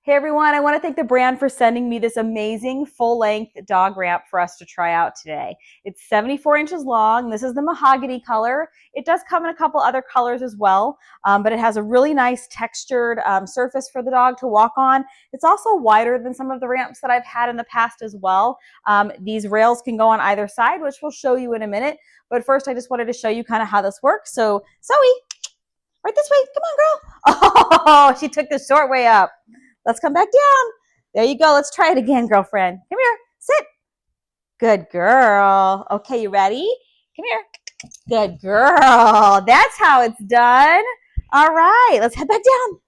Hey everyone, I want to thank the brand for sending me this amazing full-length dog ramp for us to try out today. It's 74 inches long. This is the mahogany color. It does come in a couple other colors as well, but it has a really nice textured surface for the dog to walk on. It's also wider than some of the ramps that I've had in the past as well. These rails can go on either side, which we'll show you in a minute. But first, I just wanted to show you kind of how this works. So, Zoe, right this way. Come on, girl. Oh, she took the short way up. Let's come back down. There you go. Let's try it again, girlfriend. Come here. Sit. Good girl. Okay, you ready? Come here. Good girl. That's how it's done. All right. Let's head back down.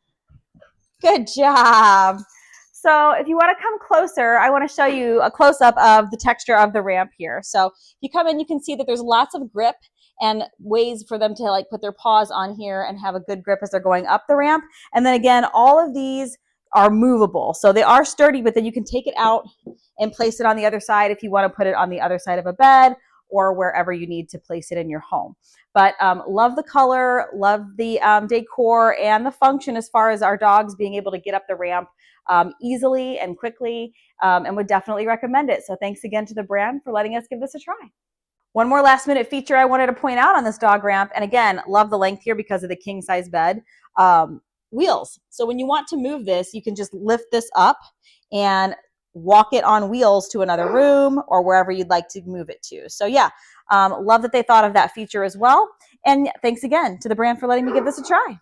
Good job. So if you want to come closer, I want to show you a close-up of the texture of the ramp here. So if you come in, you can see that there's lots of grip and ways for them to like put their paws on here and have a good grip as they're going up the ramp. And then again, all of these are movable. So they are sturdy, but then you can take it out and place it on the other side if you want to put it on the other side of a bed or wherever you need to place it in your home. But love the color, love the decor and the function as far as our dogs being able to get up the ramp easily and quickly, and would definitely recommend it. So thanks again to the brand for letting us give this a try. One more last minute feature I wanted to point out on this dog ramp, and again, love the length here because of the king size bed. Wheels. So when you want to move this, you can just lift this up and walk it on wheels to another room or wherever you'd like to move it to. So yeah, love that they thought of that feature as well. And thanks again to the brand for letting me give this a try.